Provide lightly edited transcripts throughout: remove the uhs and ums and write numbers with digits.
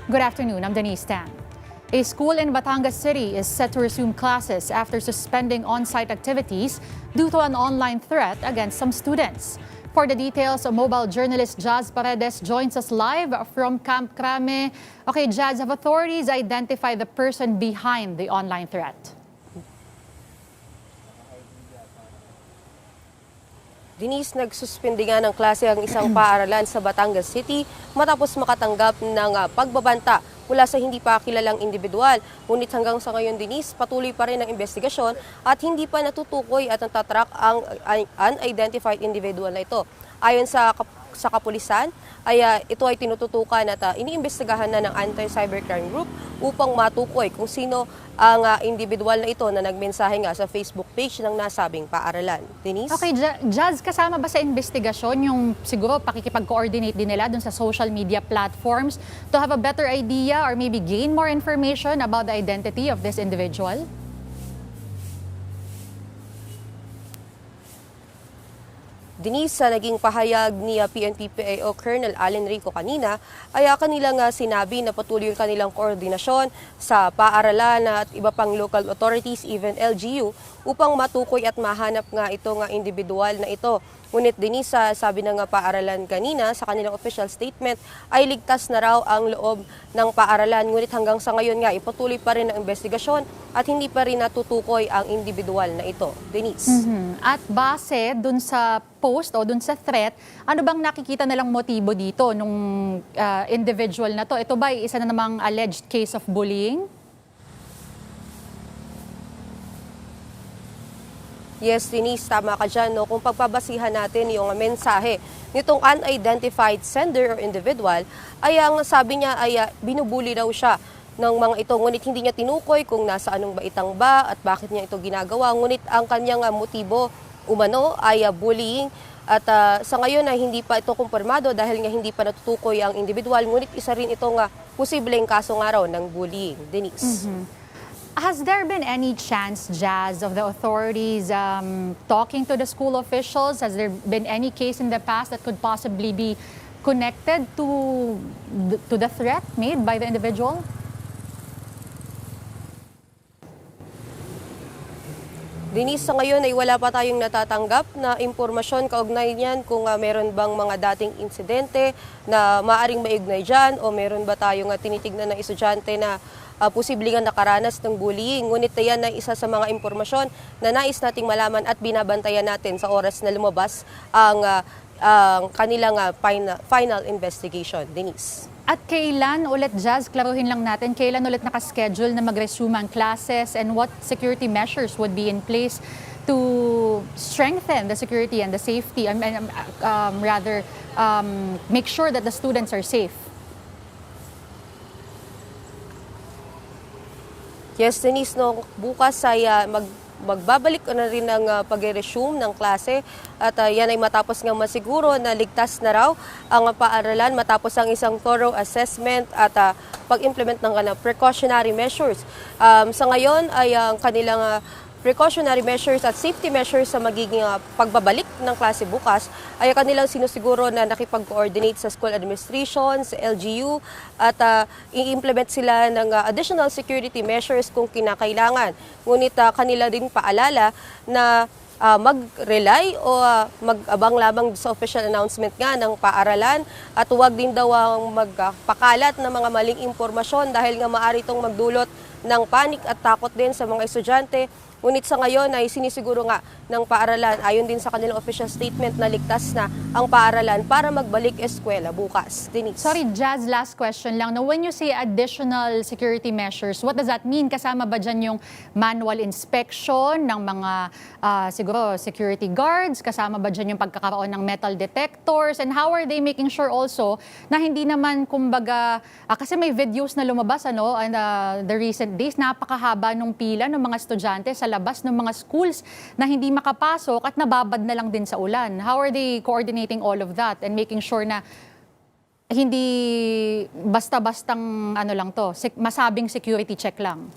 Good afternoon, I'm Denise Tan. A school in Batangas City is set to resume classes after suspending on-site activities due to an online threat against some students. For the details, mobile journalist Jazz Paredes joins us live from Camp Crame. Okay, Jazz, have authorities identified the person behind the online threat? Denise, nagsuspindi nga ng klase ang isang paaralan sa Batangas City matapos makatanggap ng pagbabanta mula sa hindi pa kilalang individual. Ngunit hanggang sa ngayon, Denise, patuloy pa rin ang investigasyon at hindi pa natutukoy at natatrack ang unidentified individual na ito. Ayon sa kapulisan, ito ay tinututukan at iniimbestigahan na ng Anti-Cybercrime Group upang matukoy kung sino ang individual na ito na nagmensahe nga sa Facebook page ng nasabing paaralan. Denise? Okay, Jazz, kasama ba sa investigasyon yung siguro pakikipag-coordinate din nila dun sa social media platforms to have a better idea or maybe gain more information about the identity of this individual? Denise, sa naging pahayag ni PNP-PAO Colonel Allen Rico kanina, ay kanilang sinabi na patuloy yung kanilang koordinasyon sa paaralan at iba pang local authorities, even LGU, upang matukoy at mahanap nga itong individual na ito. Ngunit Denise, sabi ng paaralan kanina sa kanilang official statement ay ligtas na raw ang loob ng paaralan. Ngunit hanggang sa ngayon nga, ipatuloy pa rin ang investigasyon at hindi pa rin natutukoy ang individual na ito. Denise? At base dun sa post o dun sa threat, ano bang nakikita nilang motibo dito nung individual na to? Ito ba ay isa na namang alleged case of bullying? Yes, Denise, tama ka dyan. No? Kung pagpabasihan natin yung mensahe nitong unidentified sender or individual, ay ang sabi niya ay binubuli raw siya ng mga ito. Ngunit hindi niya tinukoy kung nasa anong baitang ba at bakit niya ito ginagawa. Ngunit ang kanyang motibo umano ay bullying. At sa ngayon ay hindi pa ito kumpirmado dahil nga hindi pa natutukoy ang individual. Ngunit isa rin itong posibleng kaso nga raw ng bullying. Denise? Has there been any chance, Jazz, of the authorities talking to the school officials? Has there been any case in the past that could possibly be connected to the threat made by the individual? Denise, sa ngayon ay wala pa tayong natatanggap na impormasyon kaugnay niyan kung meron bang mga dating insidente na maaring maiugnay dyan o meron ba tayong tinitignan ng estudyante na posibleng nakaranas ng bullying. Ngunit yan ay isa sa mga impormasyon na nais nating malaman at binabantayan natin sa oras na lumabas ang kanilang final investigation. Denise? At kailan ulit, Jazz, klaruhin lang natin, kailan ulit nakaschedule na mag-resume ang classes and what security measures would be in place to strengthen the security and the safety, make sure that the students are safe? Yes, Denise, no, bukas ay magbabalik na rin ang pag-resume ng klase at yan ay matapos nga masiguro na ligtas na raw ang paaralan matapos ang isang thorough assessment at pag-implement ng precautionary measures. Sa ngayon ay ang kanilang precautionary measures at safety measures sa magiging pagbabalik ng klase bukas ay kanilang sinusiguro na nakipag-coordinate sa school administration, sa LGU at i-implement sila ng additional security measures kung kinakailangan. Ngunit kanila din paalala na mag-rely o mag-abang lamang sa official announcement nga ng paaralan at huwag din daw ang magpakalat ng mga maling impormasyon dahil nga maaari itong magdulot ng panic at takot din sa mga estudyante. Ngunit sa ngayon ay sinisiguro nga ng paaralan, ayon din sa kanilang official statement na ligtas na ang paaralan para magbalik eskwela bukas. Denise? Sorry, Jazz, last question lang. Now, when you say additional security measures, what does that mean? Kasama ba dyan yung manual inspection ng mga siguro security guards? Kasama ba dyan yung pagkakaroon ng metal detectors? And how are they making sure also na hindi naman kumbaga, kasi may videos na lumabas and the recent days, napakahaba nung pila ng mga estudyante sa labas ng mga schools na hindi makapasok at nababad na lang din sa ulan. How are they coordinating all of that and making sure na hindi basta-bastang lang to, masabing security check lang?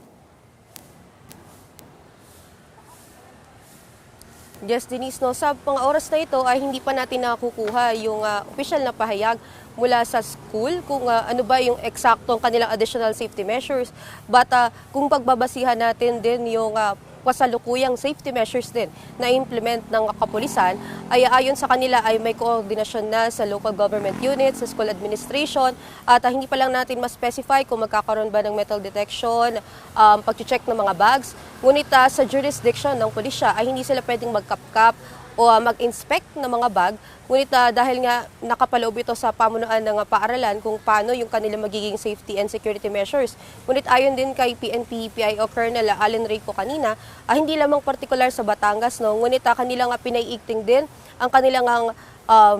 Yes, Denise, no, sa mga oras na ito ay hindi pa natin nakukuha yung official na pahayag mula sa school kung ano ba yung eksaktong kanilang additional safety measures. But kung pagbabasihan natin din yung kasalukuyang safety measures din na implement ng kapulisan, ay ayon sa kanila ay may koordinasyon na sa local government units, sa school administration, at hindi pa lang natin ma-specify kung magkakaroon ba ng metal detection, pag-check ng mga bags. Ngunit sa jurisdiction ng pulisya ay hindi sila pwedeng magkapkap o mag-inspect ng mga bag. Ngunit dahil nga nakapaloob ito sa pamunuan ng paaralan kung paano yung kanilang magiging safety and security measures. Ngunit ayon din kay PNP PIO Colonel Allen Rico kanina, hindi lamang particular sa Batangas, no? Ngunit kanilang pinaiigting din ang kanilang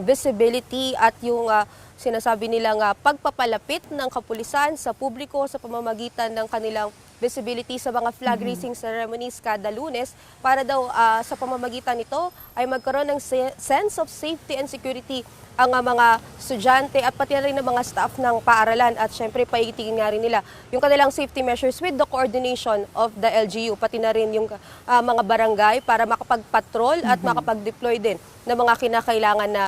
visibility at yung sinasabi nilang pagpapalapit ng kapulisan sa publiko sa pamamagitan ng kanilang visibility sa mga flag raising ceremonies kada Lunes para daw sa pamamagitan nito ay magkaroon ng sense of safety and security ang mga estudyante at pati rin ng mga staff ng paaralan at syempre paitigin nga rin nila yung kanilang safety measures with the coordination of the LGU pati na rin yung mga barangay para makapag-patrol at makapag-deploy din ng mga kinakailangan na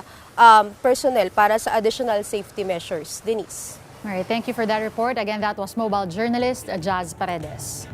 personnel para sa additional safety measures. Denise. All right, thank you for that report. Again, that was mobile journalist Jazz Paredes.